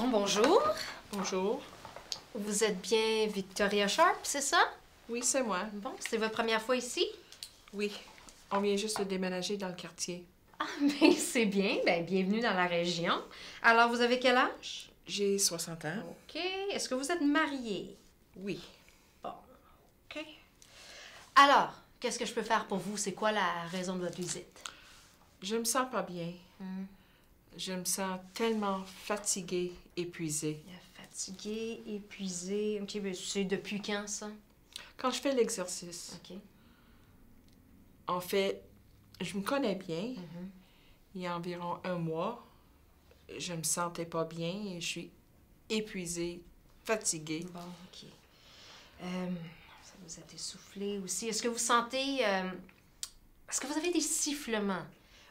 Bonjour. Bonjour. Vous êtes bien Victoria Sharp, c'est ça? Oui, c'est moi. Bon, c'est votre première fois ici? Oui. On vient juste de déménager dans le quartier. Ah, bien, c'est bien. Bien, bienvenue dans la région. Alors, vous avez quel âge? J'ai 60 ans. OK. Est-ce que vous êtes marié? Oui. Bon, OK. Alors, qu'est-ce que je peux faire pour vous? C'est quoi la raison de votre visite? Je me sens pas bien. Je me sens tellement fatiguée, épuisée. Fatigué, épuisé. OK, bien, c'est depuis quand, ça? Quand je fais l'exercice, OK. en fait, je me connais bien. Il y a environ un mois, je me sentais pas bien et je suis épuisée, fatiguée. Bon, OK. Ça vous êtes essoufflé aussi. Est-ce que vous sentez... est-ce que vous avez des sifflements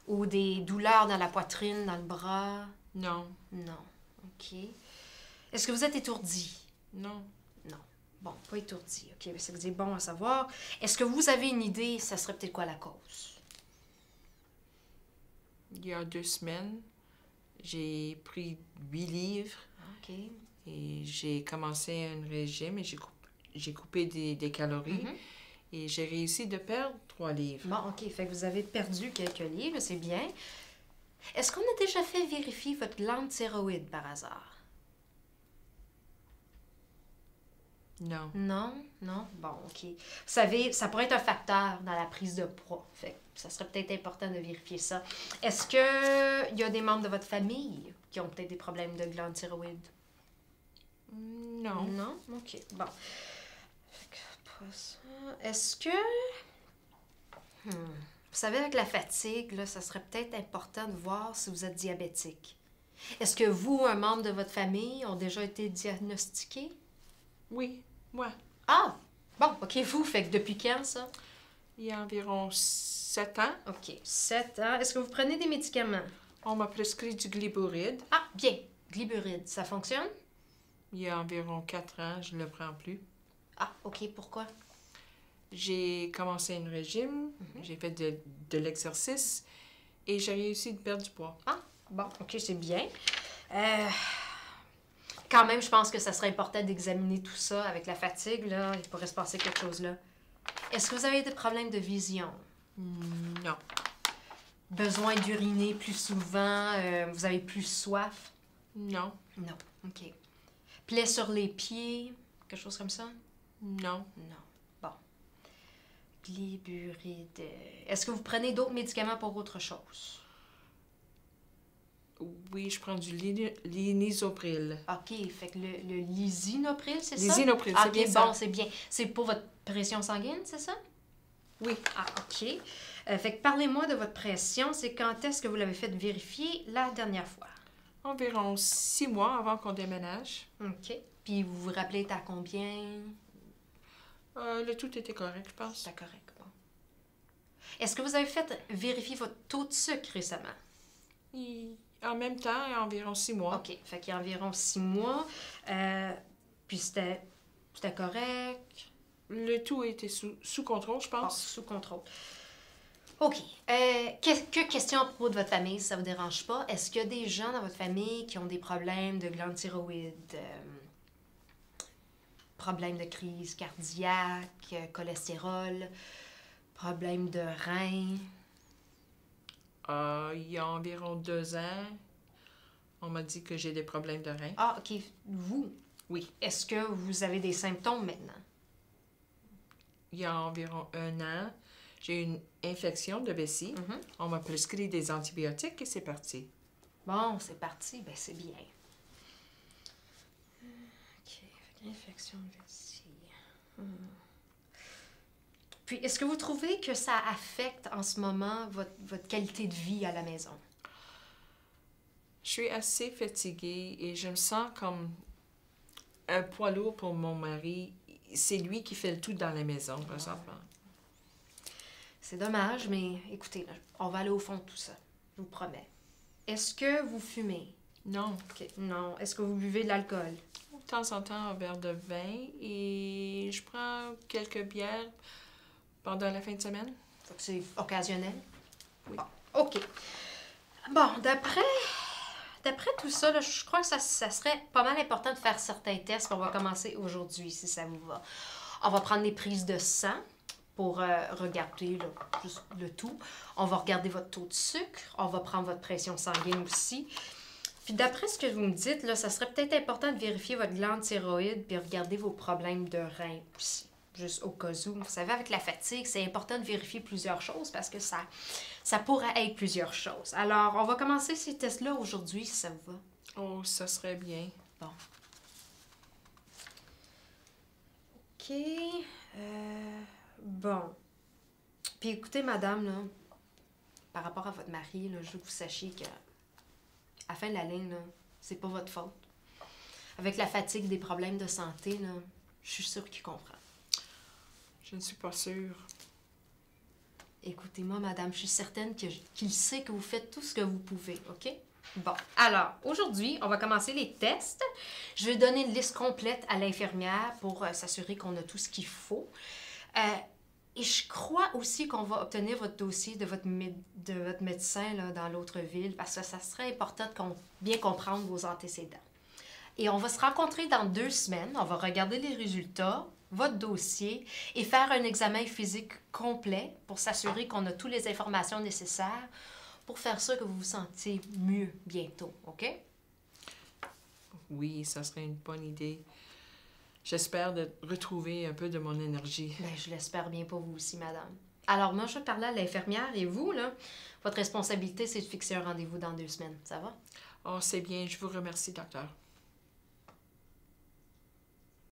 ou des douleurs dans la poitrine, dans le bras? Non, Non. OK. Est-ce que vous êtes étourdi? non. Non. Bon, pas étourdi. OK, mais c'est bon à savoir. Est-ce que vous avez une idée, ça serait peut-être quoi la cause? Il y a 2 semaines, j'ai pris 8 livres. OK. Et j'ai commencé un régime et j'ai coupé des calories. Et j'ai réussi de perdre 3 livres. Bon, OK. Fait que vous avez perdu quelques livres, c'est bien. Est-ce qu'on a déjà fait vérifier votre glande thyroïde par hasard? Non. Non? Non? Bon, OK. Vous savez, ça pourrait être un facteur dans la prise de poids. Fait que ça serait peut-être important de vérifier ça. Est-ce qu'il y a des membres de votre famille qui ont peut-être des problèmes de glande thyroïde? Non. Non? OK. Bon. Fait que pas ça. Est-ce que... Vous savez, avec la fatigue, là, ça serait peut-être important de voir si vous êtes diabétique. Est-ce que vous, un membre de votre famille, ont déjà été diagnostiqués? Oui, moi. Ah! Bon, OK, vous, fait que depuis quand, ça? Il y a environ 7 ans, OK, 7 ans. Est-ce que vous prenez des médicaments? on m'a prescrit du glyburide. Ah, bien. Glyburide, ça fonctionne? Il y a environ 4 ans, je ne le prends plus. Ah, OK, pourquoi? J'ai commencé un régime, j'ai fait de l'exercice et j'ai réussi de perdre du poids. Ah, bon, OK, c'est bien. Quand même, je pense que ça serait important d'examiner tout ça avec la fatigue, là. Il pourrait se passer quelque chose là. Est-ce que vous avez des problèmes de vision? Non. Besoin d'uriner plus souvent? Vous avez plus soif? Non. Non. OK. Plaies sur les pieds? Quelque chose comme ça? Non. Non. Bon. Glyburide. Est-ce que vous prenez d'autres médicaments pour autre chose? Oui, je prends du linisopril. OK. Fait que le lisinopril, c'est ça? Lisinopril, c'est bien bon, ça. c'est bien. C'est pour votre pression sanguine, c'est ça? Oui. Ah, OK. Fait que parlez-moi de votre pression. C'est quand est-ce que vous l'avez fait vérifier la dernière fois? Environ 6 mois avant qu'on déménage. OK. Puis vous vous rappelez à combien? Le tout était correct, je pense. C'est correct, bon. Est-ce que vous avez fait vérifier votre taux de sucre récemment? En même temps, il y a environ 6 mois. OK. Fait qu'il y a environ 6 mois. Puis c'était correct? Le tout était sous contrôle, je Ah, pense. sous contrôle. OK. Quelques questions à propos de votre famille, si ça vous dérange pas. Est-ce qu'il y a des gens dans votre famille qui ont des problèmes de glande thyroïde, problèmes de crise cardiaque, cholestérol, problèmes de reins? Il y a environ 2 ans, on m'a dit que j'ai des problèmes de reins. Ah, OK. Vous? Oui. Est-ce que vous avez des symptômes maintenant? Il y a environ 1 an, j'ai eu une infection de vessie. On m'a prescrit des antibiotiques et c'est parti. Bon, c'est parti. Ben, c'est bien. OK. Infection de vessie. Puis, est-ce que vous trouvez que ça affecte en ce moment votre qualité de vie à la maison? Je suis assez fatiguée et je me sens comme un poids lourd pour mon mari. C'est lui qui fait le tout dans la maison, présentement. C'est dommage, mais écoutez, là, on va aller au fond de tout ça. Je vous promets. Est-ce que vous fumez? Non. OK. Non. Est-ce que vous buvez de l'alcool? De temps en temps, un verre de vin et je prends quelques bières pendant la fin de semaine. Fait que c'est occasionnel? Oui. Bon, OK. Bon, d'après d'après tout ça, là, je crois que ça serait pas mal important de faire certains tests. On va commencer aujourd'hui, si ça vous va. On va prendre des prises de sang pour regarder là, juste le tout. On va regarder votre taux de sucre. On va prendre votre pression sanguine aussi. Puis d'après ce que vous me dites, là, ça serait peut-être important de vérifier votre glande thyroïde puis regarder vos problèmes de rein aussi. Juste au cas où. Vous savez, avec la fatigue, c'est important de vérifier plusieurs choses parce que ça pourrait être plusieurs choses. Alors, on va commencer ces tests-là aujourd'hui, si ça vous va. Oh, ça serait bien. Bon. OK. Bon. Puis écoutez, madame, là, par rapport à votre mari, là, je veux que vous sachiez que à la fin de la ligne, là, c'est pas votre faute. Avec la fatigue, des problèmes de santé, là, je suis sûre qu'il comprend. Je ne suis pas sûre. Écoutez-moi, madame, je suis certaine qu'il sait que vous faites tout ce que vous pouvez, OK? Bon, alors, aujourd'hui, on va commencer les tests. Je vais donner une liste complète à l'infirmière pour s'assurer qu'on a tout ce qu'il faut. Et je crois aussi qu'on va obtenir votre dossier de votre médecin là, dans l'autre ville parce que ça serait important de bien comprendre vos antécédents. Et on va se rencontrer dans 2 semaines. On va regarder les résultats, votre dossier et faire un examen physique complet pour s'assurer qu'on a toutes les informations nécessaires pour faire ça que vous vous sentiez mieux bientôt, OK? Oui, ça serait une bonne idée. J'espère de retrouver un peu de mon énergie. Bien, je l'espère bien pour vous aussi, madame. Alors, moi, je vais parler à l'infirmière et vous, là, votre responsabilité, c'est de fixer un rendez-vous dans 2 semaines. Ça va? Oh, c'est bien. Je vous remercie, docteur.